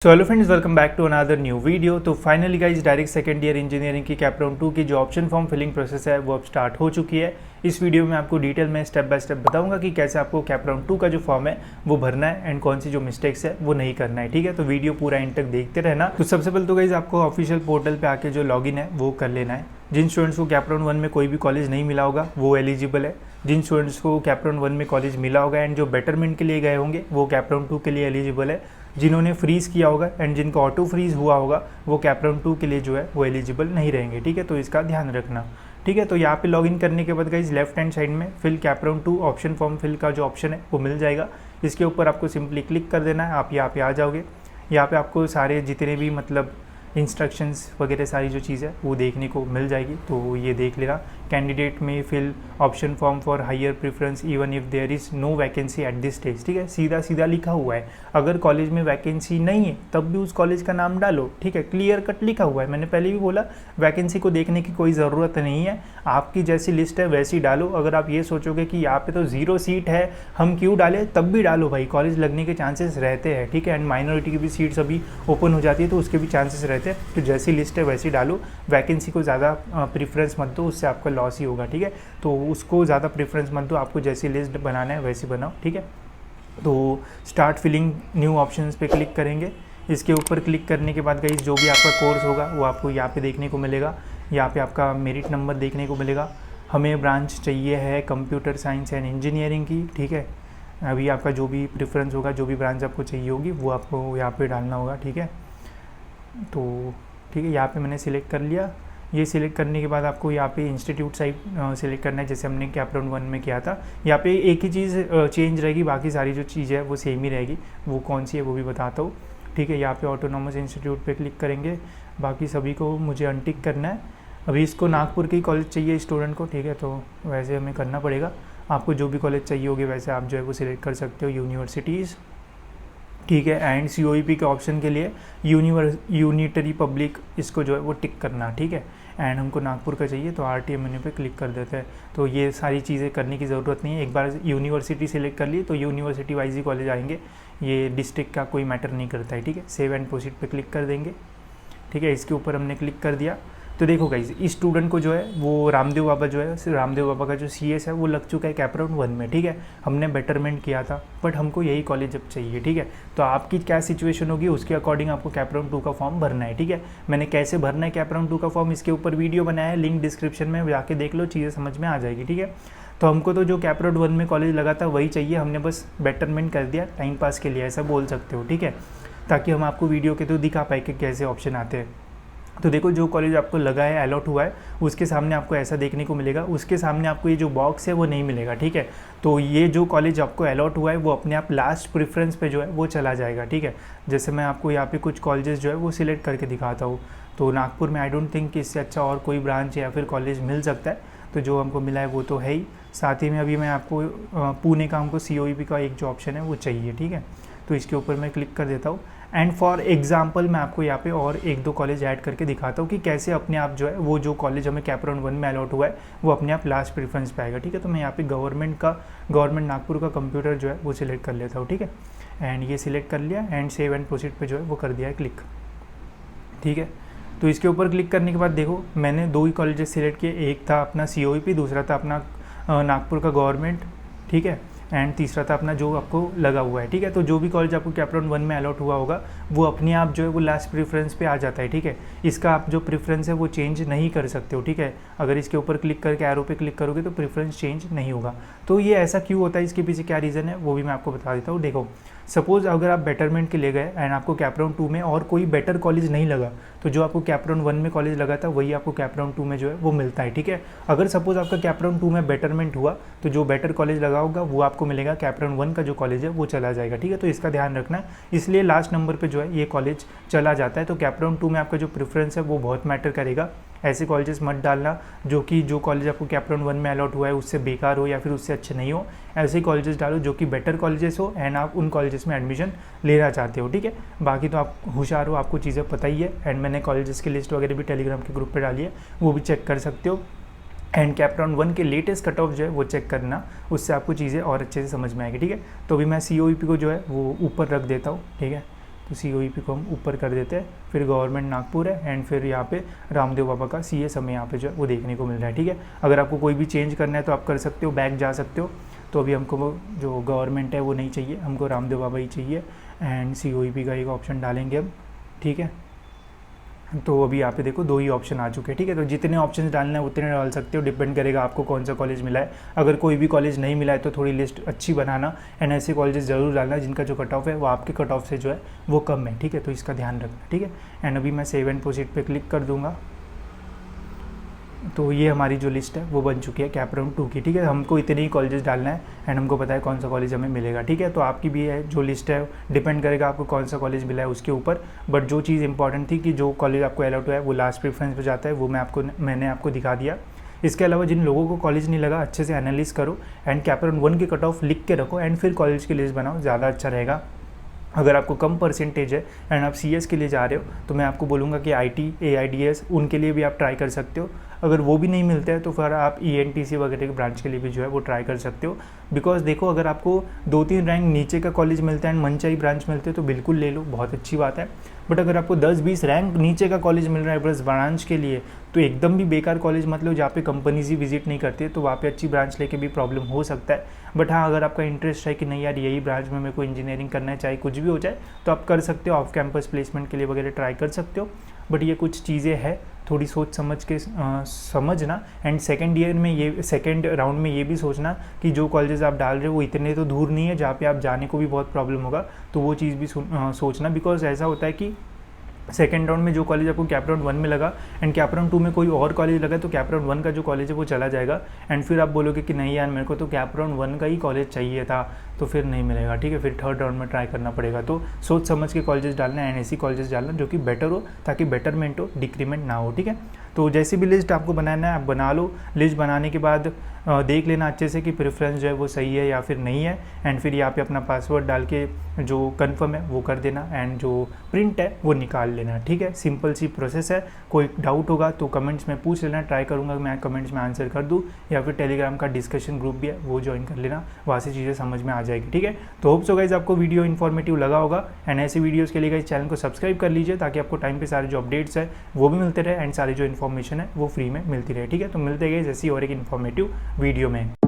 So hello friends, welcome back to another new video. तो finally guys direct second year engineering की cap round 2 की जो option form filling process है वो अब स्टार्ट हो चुकी है। इस वीडियो में आपको डिटेल में स्टेप बाय स्टेप बताऊंगा कि कैसे आपको कैप राउंड 2 का जो फॉर्म है वो भरना है एंड कौन सी जो मिस्टेक्स है वो नहीं करना है। ठीक है, तो वीडियो पूरा एंड तक देखते रहना। तो सबसे पहले तो गाइज आपको ऑफिशियल पोर्टल पे आके जो लॉगिन है वो कर लेना है। जिन स्टूडेंट्स को कैप राउंड 1 में कोई भी कॉलेज नहीं मिला होगा वो एलिजिबल है। जिन स्टूडेंट्स को कैप राउंड 1 में कॉलेज मिला होगा एंड जो बेटरमेंट के लिए गए होंगे वो कैप राउंड 2 के लिए एलिजिबल है। जिन्होंने फ्रीज़ किया होगा एंड जिनको ऑटो फ्रीज़ हुआ होगा वो कैप राउंड 2 के लिए जो है वो एलिजिबल नहीं रहेंगे। ठीक है, तो इसका ध्यान रखना। ठीक है, तो यहाँ पे लॉगिन करने के बाद गाइज लेफ्ट हैंड साइड में fill CAP round 2 option form fill का जो ऑप्शन है वो मिल जाएगा। इसके ऊपर आपको सिंपली क्लिक कर देना है, आप यहाँ पे आ जाओगे। यहाँ पे आपको सारे जितने भी मतलब इंस्ट्रक्शंस वगैरह सारी जो चीज़ है वो देखने को मिल जाएगी। तो ये देख लेना। कैंडिडेट में fill option form for higher preference even if there is no vacancy at this stage. ठीक है, सीधा सीधा लिखा हुआ है। अगर कॉलेज में वैकेंसी नहीं है तब भी उस कॉलेज का नाम डालो। ठीक है, क्लियर कट लिखा हुआ है। मैंने पहले भी बोला वैकेंसी को देखने की कोई ज़रूरत नहीं है, आपकी जैसी लिस्ट है वैसी डालो। अगर आप ये सोचोगे कि यहाँ पे तो 0 सीट है हम क्यों डालें, तब भी डालो भाई, कॉलेज लगने के चांसेस रहते हैं। ठीक है, एंड माइनॉरिटी की भी सीट्स अभी ओपन हो जाती है तो उसके भी चांसेस रहते हैं। तो जैसी लिस्ट है वैसी डालो, वैकेंसी को ज़्यादा प्रेफरेंस मत दो, उससे आपका लॉस ही होगा। ठीक है, तो उसको ज़्यादा प्रेफरेंस मत दो, आपको जैसी लिस्ट बनाना है वैसी बनाओ। ठीक है, तो स्टार्ट फिलिंग न्यू ऑप्शंस पे क्लिक करेंगे। इसके ऊपर क्लिक करने के बाद गाइस जो भी आपका कोर्स होगा वो आपको यहाँ पे देखने को मिलेगा। यहाँ पे आपका मेरिट नंबर देखने को मिलेगा। हमें ब्रांच चाहिए है कंप्यूटर साइंस एंड इंजीनियरिंग की। ठीक है, अभी आपका जो भी प्रेफरेंस होगा, जो भी ब्रांच आपको चाहिए होगी वो आपको यहाँ पे डालना होगा। ठीक है, तो ठीक है, यहाँ पे मैंने सिलेक्ट कर लिया। ये सिलेक्ट करने के बाद आपको यहाँ पे इंस्टीट्यूट साइट सिलेक्ट करना है, जैसे हमने कैप राउंड 1 में किया था। यहाँ पे एक ही चीज़ चेंज रहेगी, बाकी सारी जो चीज़ है वो सेम ही रहेगी। वो कौन सी है वो भी बताता हूँ। ठीक है, यहाँ पे ऑटोनॉमस इंस्टीट्यूट पे क्लिक करेंगे। बाकी सभी को मुझे अनटिक करना है। अभी इसको नागपुर की कॉलेज चाहिए स्टूडेंट को। ठीक है, तो वैसे हमें करना पड़ेगा। आपको जो भी कॉलेज चाहिए होगी वैसे आप जो है वो सिलेक्ट कर सकते हो, यूनिवर्सिटीज़। ठीक है, एंड COEP के ऑप्शन के लिए यूनिटरी पब्लिक इसको जो है वो टिक करना। ठीक है, एंड हमको नागपुर का चाहिए तो RTM मेन्यू पे क्लिक कर देते हैं। तो ये सारी चीज़ें करने की ज़रूरत नहीं है। एक बार यूनिवर्सिटी सिलेक्ट कर ली तो यूनिवर्सिटी वाइज ही कॉलेज आएंगे, ये डिस्ट्रिक्ट का कोई मैटर नहीं करता है। ठीक है, सेव एंड प्रोसीड पे क्लिक कर देंगे। ठीक है, इसके ऊपर हमने क्लिक कर दिया। तो देखो गाइज, इस स्टूडेंट को जो है वो रामदेव बाबा जो है, रामदेव बाबा का जो CS है वो लग चुका है कैप राउंड 1 में। ठीक है, हमने बेटरमेंट किया था बट हमको यही कॉलेज अब चाहिए। ठीक है, तो आपकी क्या सिचुएशन होगी उसके अकॉर्डिंग आपको कैप राउंड 2 का फॉर्म भरना है। ठीक है, मैंने कैसे भरना है कैप राउंड 2 का फॉर्म इसके ऊपर वीडियो बनाया है, लिंक डिस्क्रिप्शन में जाके देख लो, चीज़ें समझ में आ जाएगी। ठीक है, तो हमको तो जो कैप राउंड 1 में कॉलेज लगा था वही चाहिए, हमने बस बेटरमेंट कर दिया टाइम पास के लिए, ऐसा बोल सकते हो। ठीक है, ताकि हम आपको वीडियो के थ्रू दिखा पाए कि कैसे ऑप्शन आते हैं। तो देखो, जो कॉलेज आपको लगा है, अलॉट हुआ है, उसके सामने आपको ऐसा देखने को मिलेगा। उसके सामने आपको ये जो बॉक्स है वो नहीं मिलेगा। ठीक है, तो ये जो कॉलेज आपको अलॉट हुआ है वो अपने आप लास्ट प्रेफरेंस पे जो है वो चला जाएगा। ठीक है, जैसे मैं आपको यहाँ पे कुछ कॉलेजेस जो है वो सिलेक्ट करके दिखाता हूँ। तो नागपुर में आई डोंट थिंक कि इससे अच्छा और कोई ब्रांच या फिर कॉलेज मिल सकता है। तो जो हमको मिला है वो तो है ही। साथ ही में अभी मैं आपको पुणे का हमको COEP का एक जो ऑप्शन है वो चाहिए। ठीक है, तो इसके ऊपर मैं क्लिक कर देता हूँ। एंड फॉर एग्जाम्पल मैं आपको यहाँ पे और 1-2 कॉलेज ऐड करके दिखाता हूँ कि कैसे अपने आप जो है वो जो कॉलेज हमें कैप राउंड 1 में अलॉट हुआ है वो अपने आप लास्ट प्रेफरेंस पे आएगा। ठीक है, तो मैं यहाँ पे गवर्नमेंट नागपुर का कंप्यूटर जो है वो सिलेक्ट कर लेता हूँ। ठीक है, एंड ये सिलेक्ट कर लिया एंड सेव एंड प्रोसीड पे जो है वो कर दिया है क्लिक। ठीक है, तो इसके ऊपर क्लिक करने के बाद देखो, मैंने 2 ही कॉलेजेस सिलेक्ट किए। एक था अपना COEP, दूसरा था अपना नागपुर का गवर्नमेंट। ठीक है, एंड तीसरा था अपना जो आपको लगा हुआ है। ठीक है, तो जो भी कॉलेज आपको कैप राउंड 1 में अलॉट हुआ होगा वो अपने आप जो है वो लास्ट प्रेफरेंस पे आ जाता है। ठीक है, इसका आप जो प्रेफरेंस है वो चेंज नहीं कर सकते हो। ठीक है, अगर इसके ऊपर क्लिक करके एरो पे क्लिक करोगे तो प्रेफरेंस चेंज नहीं होगा। तो ये ऐसा क्यों होता है, इसके पीछे क्या रीज़न है वो भी मैं आपको बता देता हूँ। देखो, सपोज़ अगर आप बेटरमेंट के लिए गए एंड आपको कैप राउंड 2 में और कोई बेटर कॉलेज नहीं लगा, तो जो आपको कैप राउंड 1 में कॉलेज लगा था वही आपको कैप राउंड 2 में जो है वो मिलता है। ठीक है, अगर सपोज़ आपका कैप राउंड 2 में बेटरमेंट हुआ तो जो बेटर कॉलेज लगा होगा वो आपको मिलेगा, कैप राउंड 1 का जो कॉलेज है वो चला जाएगा। ठीक है, तो इसका ध्यान रखना, इसलिए लास्ट नंबर पर जो है ये कॉलेज चला जाता है। तो कैप राउंड 2 में आपका जो प्रेफरेंस है वो बहुत मैटर करेगा। ऐसे कॉलेजेस मत डालना जो कॉलेज आपको कैप राउंड 1 में अलॉट हुआ है उससे बेकार हो या फिर उससे अच्छे नहीं हो। ऐसे कॉलेजेस डालो जो कि बेटर कॉलेजेस हो एंड आप उन कॉलेजेस में एडमिशन लेना चाहते हो। ठीक है, बाकी तो आप होशियार हो, आपको चीज़ें पता ही है। एंड मैंने कॉलेजेस की लिस्ट वगैरह भी टेलीग्राम के ग्रुप पे डाली है, वो भी चेक कर सकते हो। एंड कैप राउंड 1 के लेटेस्ट कट ऑफ जो है वो चेक करना, उससे आपको चीज़ें और अच्छे से समझ में आएगी। ठीक है, तो अभी मैं COEP को जो है वो ऊपर रख देता हूँ। ठीक है, तो COEP को हम ऊपर कर देते हैं, फिर गवर्नमेंट नागपुर है एंड फिर यहाँ पे रामदेव बाबा का CS हमें यहाँ पे जो है वो देखने को मिल रहा है। ठीक है, अगर आपको कोई भी चेंज करना है तो आप कर सकते हो, बैक जा सकते हो। तो अभी हमको वो जो गवर्नमेंट है वो नहीं चाहिए, हमको रामदेव बाबा ही चाहिए एंड COEP का एक ऑप्शन डालेंगे हम। ठीक है, तो अभी यहाँ पे देखो 2 ही ऑप्शन आ चुके हैं। ठीक है, तो जितने ऑप्शन डालना है उतने डाल सकते हो, डिपेंड करेगा आपको कौन सा कॉलेज मिला है। अगर कोई भी कॉलेज नहीं मिला है तो थोड़ी लिस्ट अच्छी बनाना एंड ऐसे कॉलेजेस ज़रूर डालना जिनका जो कट ऑफ है वो आपके कट ऑफ से जो है वो कम है। ठीक है, तो इसका ध्यान रखना। ठीक है, एंड अभी मैं सेव एंड प्रोसीड पे क्लिक कर दूंगा, तो ये हमारी जो लिस्ट है वो बन चुकी है कैप राउंड 2 की। ठीक है, हमको इतने ही कॉलेजेस डालना है एंड हमको पता है कौन सा कॉलेज हमें मिलेगा। ठीक है, तो आपकी भी है जो लिस्ट है, डिपेंड करेगा आपको कौन सा कॉलेज मिला है उसके ऊपर। बट जो चीज़ इंपॉर्टेंट थी कि जो कॉलेज आपको अलॉट हुआ है वो लास्ट प्रेफरेंस पे जाता है, वो मैंने आपको दिखा दिया। इसके अलावा जिन लोगों को कॉलेज नहीं लगा अच्छे से एनालिसिस करो एंड कैप राउंड 1 के कट ऑफ लिख के रखो एंड फिर कॉलेज की लिस्ट बनाओ, ज़्यादा अच्छा रहेगा। अगर आपको कम परसेंटेज है एंड आप CS के लिए जा रहे हो तो मैं आपको बोलूँगा कि IT AIDS उनके लिए भी आप ट्राई कर सकते हो। अगर वो भी नहीं मिलता है तो फिर आप ENTC वगैरह के ब्रांच के लिए भी जो है वो ट्राई कर सकते हो। बिकॉज देखो, अगर आपको 2-3 रैंक नीचे का कॉलेज मिलता है एंड मनचाही ब्रांच मिलते हैं तो बिल्कुल ले लो, बहुत अच्छी बात है। बट अगर आपको 10-20 रैंक नीचे का कॉलेज मिल रहा है बस ब्रांच के लिए, तो एकदम भी बेकार कॉलेज मत लो जहाँ पे कंपनीज ही विजिट नहीं करती है, तो वहाँ पे अच्छी ब्रांच लेके भी प्रॉब्लम हो सकता है। बट हाँ, अगर आपका इंटरेस्ट है कि नहीं यार यही ब्रांच में मेरे को इंजीनियरिंग करना है चाहे कुछ भी हो जाए, तो आप कर सकते हो, ऑफ कैंपस प्लेसमेंट के लिए वगैरह ट्राई कर सकते हो। बट ये कुछ चीज़ें हैं, थोड़ी सोच समझ के समझना एंड सेकेंड राउंड में ये भी सोचना कि जो कॉलेजेस आप डाल रहे हो वो इतने तो दूर नहीं है जहाँ पे आप जाने को भी बहुत प्रॉब्लम होगा, तो वो चीज़ भी सोचना। बिकॉज ऐसा होता है कि सेकेंड राउंड में जो कॉलेज आपको कैप राउंड 1 में लगा एंड कैप राउंड 2 में कोई और कॉलेज लगा तो कैप राउंड 1 का जो कॉलेज है वो चला जाएगा एंड फिर आप बोलोगे कि नहीं यार मेरे को तो कैप राउंड 1 का ही कॉलेज चाहिए था, तो फिर नहीं मिलेगा। ठीक है, फिर थर्ड राउंड में ट्राई करना पड़ेगा। तो सोच समझ के कॉलेजेस डालना एंड ऐसी कॉलेजेस डालना जो कि बेटर हो, ताकि बेटरमेंट हो, डिक्रीमेंट ना हो। ठीक है, तो जैसी भी लिस्ट आपको बनाना है आप बना लो। लिस्ट बनाने के बाद देख लेना अच्छे से कि प्रेफरेंस जो है वो सही है या फिर नहीं है एंड फिर यहाँ पे अपना पासवर्ड डाल के जो कन्फर्म है वो कर देना एंड जो प्रिंट है वो निकाल लेना। ठीक है, सिंपल सी प्रोसेस है। कोई डाउट होगा तो कमेंट्स में पूछ लेना, ट्राई करूँगा मैं कमेंट्स में आंसर कर दूँ, या फिर टेलीग्राम का डिस्कशन ग्रुप भी है वो ज्वाइन कर लेना, वहाँ से चीज़ें समझ में आ जाएगी। ठीक है, तो होप सो गाइज आपको वीडियो इन्फॉर्मेटिव लगा होगा एंड ऐसे वीडियोज़ के लिए गाइज चैनल को सब्सक्राइब कर लीजिए ताकि आपको टाइम पे सारे जो अपडेट्स है वो भी मिलते रहे एंड सारी जो इन्फॉर्मेशन है वो फ्री में मिलती रहे। ठीक है, तो मिलते गए जैसी और एक इन्फॉर्मेटिव वीडियो में।